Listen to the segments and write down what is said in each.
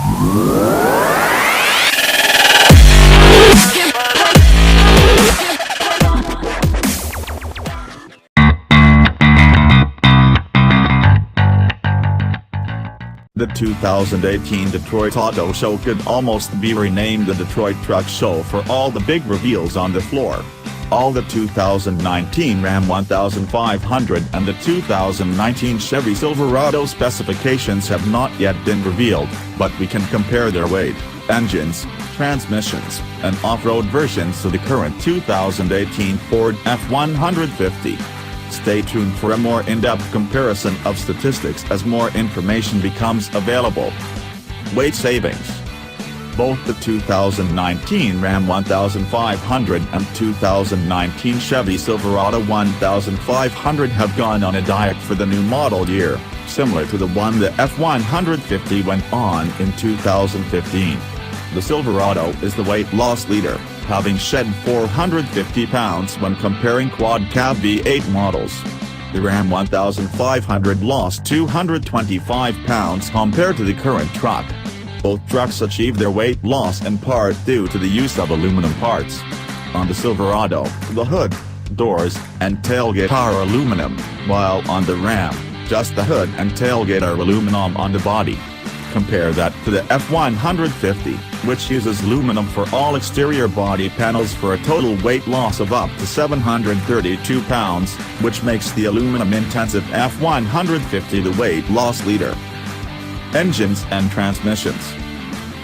The 2018 Detroit Auto Show could almost be renamed the Detroit Truck Show for all the big reveals on the floor. All the 2019 Ram 1500 and the 2019 Chevy Silverado specifications have not yet been revealed, but we can compare their weight, engines, transmissions, and off-road versions to the current 2018 Ford F-150. Stay tuned for a more in-depth comparison of statistics as more information becomes available. Weight savings. Both the 2019 Ram 1500 and 2019 Chevy Silverado 1500 have gone on a diet for the new model year, similar to the one the F-150 went on in 2015. The Silverado is the weight loss leader, having shed 450 pounds when comparing quad-cab V8 models. The Ram 1500 lost 225 pounds compared to the current truck. Both trucks achieved their weight loss in part due to the use of aluminum parts. On the Silverado, the hood, doors, and tailgate are aluminum, while on the Ram, just the hood and tailgate are aluminum on the body. Compare that to the F-150, which uses aluminum for all exterior body panels for a total weight loss of up to 732 pounds, which makes the aluminum-intensive F-150 the weight loss leader. Engines and transmissions.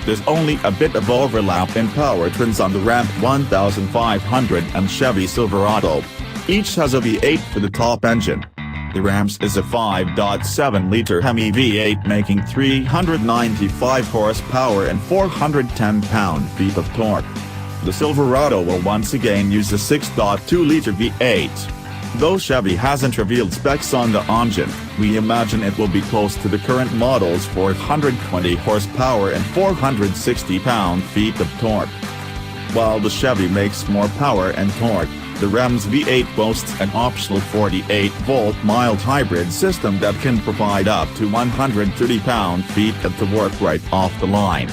There's only a bit of overlap in powertrains on the Ram 1500 and Chevy Silverado. Each has a V8 for the top engine. The Ram's is a 5.7-liter Hemi V8 making 395 horsepower and 410 pound-feet of torque. The Silverado will once again use a 6.2-liter V8. Though Chevy hasn't revealed specs on the engine, we imagine it will be close to the current model's 420 horsepower and 460 pound-feet of torque. While the Chevy makes more power and torque, the Ram's V8 boasts an optional 48-volt mild hybrid system that can provide up to 130 pound-feet of torque right off the line.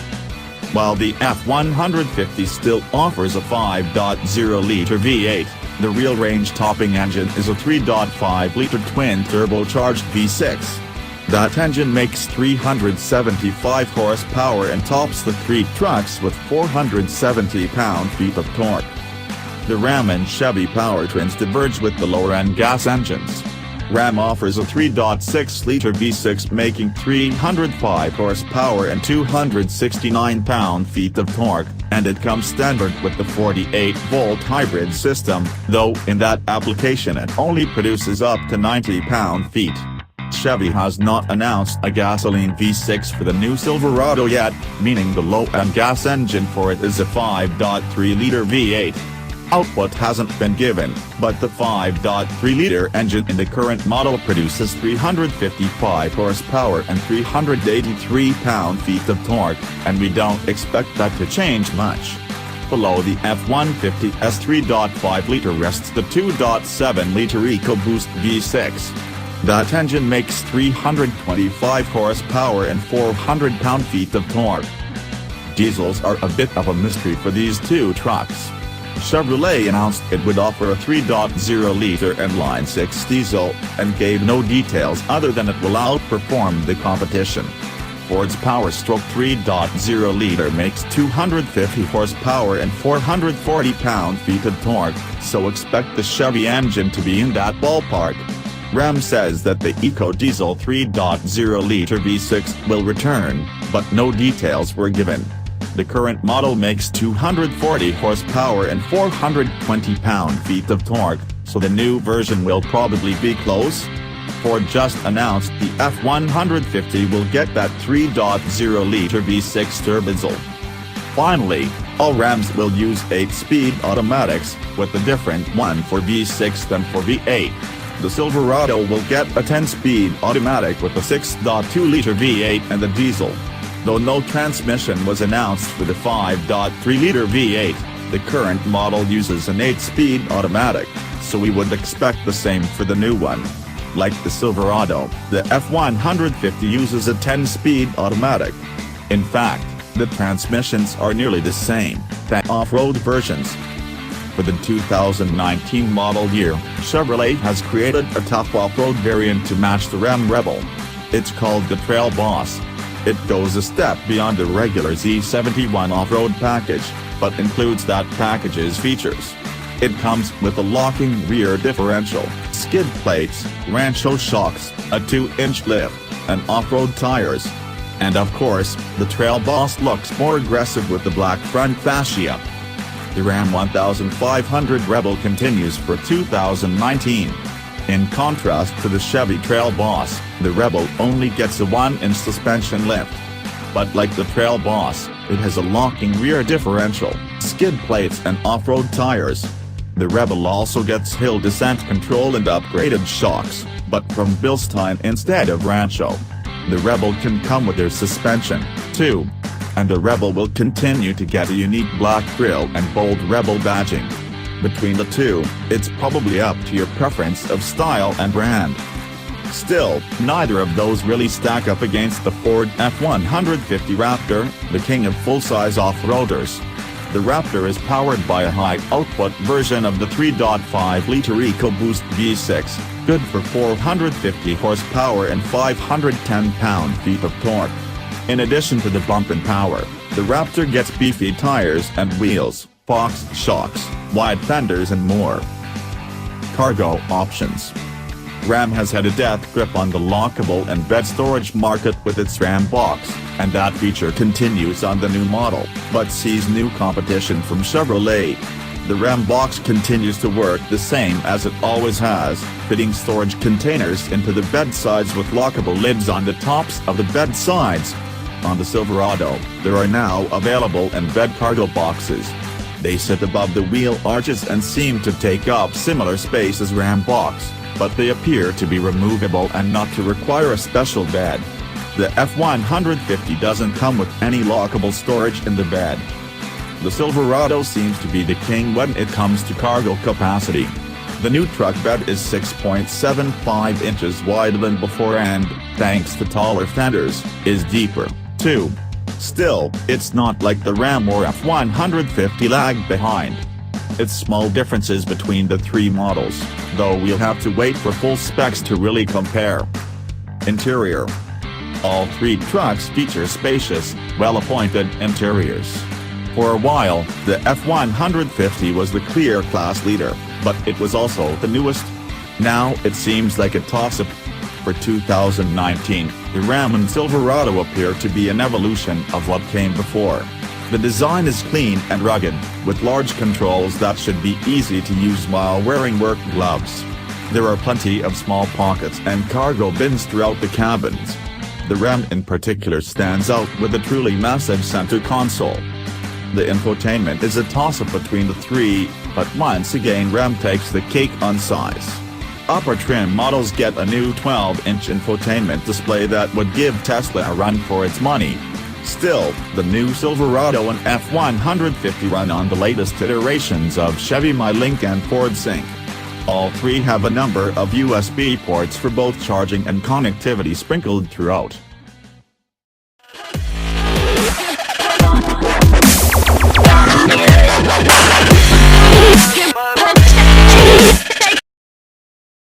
While the F-150 still offers a 5.0-liter V8, the real range-topping engine is a 3.5-liter twin-turbocharged V6. That engine makes 375 horsepower and tops the three trucks with 470 pound-feet of torque. The Ram and Chevy powertrains diverge with the lower-end gas engines. Ram offers a 3.6-liter V6 making 305 horsepower and 269 pound-feet of torque, and it comes standard with the 48-volt hybrid system, though in that application it only produces up to 90 pound-feet. Chevy has not announced a gasoline V6 for the new Silverado yet, meaning the low-end gas engine for it is a 5.3-liter V8. Output hasn't been given, but the 5.3-liter engine in the current model produces 355 horsepower and 383 pound-feet of torque, and we don't expect that to change much. Below the F-150's 3.5-liter rests the 2.7-liter EcoBoost V6. That engine makes 325 horsepower and 400 pound-feet of torque. Diesels are a bit of a mystery for these two trucks. Chevrolet announced it would offer a 3.0-liter inline 6 diesel, and gave no details other than it will outperform the competition. Ford's Powerstroke 3.0-liter makes 250 horsepower and 440 pound-feet of torque, so expect the Chevy engine to be in that ballpark. Ram says that the EcoDiesel 3.0-liter V6 will return, but no details were given. The current model makes 240 horsepower and 420 pound-feet of torque, so the new version will probably be close. Ford just announced the F-150 will get that 3.0-liter V6 turbodiesel. Finally, all Rams will use 8-speed automatics, with a different one for V6 than for V8. The Silverado will get a 10-speed automatic with a 6.2-liter V8 and the diesel. Though no transmission was announced for the 5.3-liter V8, the current model uses an 8-speed automatic, so we would expect the same for the new one. Like the Silverado, the F-150 uses a 10-speed automatic. In fact, the transmissions are nearly the same, than off-road versions. For the 2019 model year, Chevrolet has created a tough off-road variant to match the Ram Rebel. It's called the Trail Boss. It goes a step beyond the regular Z71 off-road package, but includes that package's features. It comes with a locking rear differential, skid plates, Rancho shocks, a 2-inch lift, and off-road tires. And of course, the Trail Boss looks more aggressive with the black front fascia. The Ram 1500 Rebel continues for 2019. In contrast to the Chevy Trail Boss, the Rebel only gets a 1-inch suspension lift. But like the Trail Boss, it has a locking rear differential, skid plates and off-road tires. The Rebel also gets hill descent control and upgraded shocks, but from Bilstein instead of Rancho. The Rebel can come with their suspension, too. And the Rebel will continue to get a unique black grille and bold Rebel badging. Between the two, it's probably up to your preference of style and brand. Still, neither of those really stack up against the Ford F-150 Raptor, the king of full-size off-roaders. The Raptor is powered by a high-output version of the 3.5-liter EcoBoost V6, good for 450 horsepower and 510 pound-feet of torque. In addition to the bump and power, the Raptor gets beefy tires and wheels, Fox shocks, wide fenders and more. Cargo options. Ram has had a death grip on the lockable and bed storage market with its Ram Box, and that feature continues on the new model, but sees new competition from Chevrolet. The Ram Box continues to work the same as it always has, fitting storage containers into the bed sides with lockable lids on the tops of the bed sides. On the Silverado, there are now available embed cargo boxes. They sit above the wheel arches and seem to take up similar space as Ram Box, but they appear to be removable and not to require a special bed. The F-150 doesn't come with any lockable storage in the bed. The Silverado seems to be the king when it comes to cargo capacity. The new truck bed is 6.75 inches wider than before and, thanks to taller fenders, is deeper, too. Still, it's not like the Ram or F-150 lag behind. It's small differences between the three models, though we'll have to wait for full specs to really compare. Interior. All three trucks feature spacious, well-appointed interiors. For a while, the F-150 was the clear class leader, but it was also the newest. Now it seems like a toss-up. For 2019, the Ram and Silverado appear to be an evolution of what came before. The design is clean and rugged, with large controls that should be easy to use while wearing work gloves. There are plenty of small pockets and cargo bins throughout the cabins. The Ram in particular stands out with a truly massive center console. The infotainment is a toss-up between the three, but once again Ram takes the cake on size. Upper trim models get a new 12-inch infotainment display that would give Tesla a run for its money. Still, the new Silverado and F-150 run on the latest iterations of Chevy MyLink and Ford Sync. All three have a number of USB ports for both charging and connectivity sprinkled throughout.